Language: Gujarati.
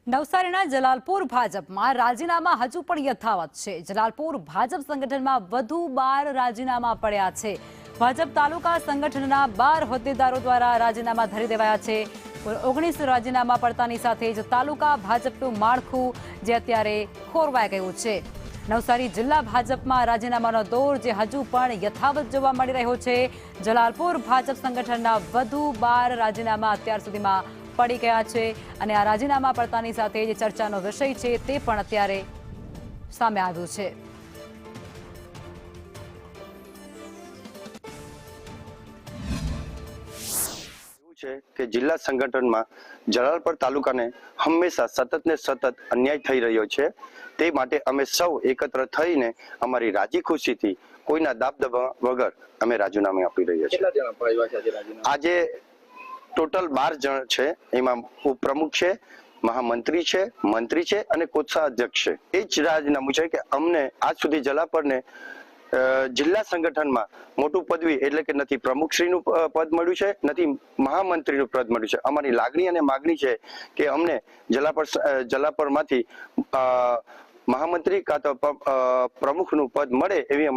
નવસારીના જલાલપુર ભાજપમાં રાજીનામા હજુ પણ યથાવત છે। જલાલપુર ભાજપ સંગઠનમાં વધુ 12 રાજીનામા પડ્યા છે। ભાજપ તાલુકા સંગઠનના 12 હોદ્દેદારો દ્વારા રાજીનામા ધરી દેવાયા છે। 19 રાજીનામા પડતાની સાથે જ તાલુકા ભાજપનું માળખું જે અત્યારે ખોરવાઈ ગયું છે। નવસારી જિલ્લા ભાજપમાં રાજીનામાનો દોર જે હજુ પણ યથાવત જોવા મળી રહ્યો છે। જલાલપુર ભાજપ સંગઠનના વધુ 12 રાજીનામા અત્યાર સુધીમાં પડી ગયા છે અને આ રાજીનામા પડતાની સાથે જે ચર્ચાનો વિષય છે તે પણ અત્યારે સામે આવ્યું છે। કે જિલ્લા સંગઠનમાં જલાલપુર તાલુકાને હંમેશા સતત ને સતત અન્યાય થઈ રહ્યો છે। તે માટે અમે સૌ એકત્ર થઈને અમારી રાજી ખુશીથી કોઈના દાબદબા વગર અમે રાજીનામું આપી રહ્યા છીએ। આજે ટોટલ 12 જણ છે। એમાં ઉપપ્રમુખ છે, મહામંત્રી છે, મંત્રી છે અને કોષાધ્યક્ષ છે। એ જ રાજીનામું છે કે અમને આજ સુધી જલાલપુરને જિલ્લા સંગઠનમાં મોટું પદવી એટલે કે નથી પ્રમુખશ્રીનું પદ મળ્યું છે, નથી મહામંત્રીનું પદ મળ્યું છે। અમારી લાગણી અને માગણી છે કે અમને જલાલપુરમાંથી મહામંત્રી કાં તો પ્રમુખનું પદ મળે એવી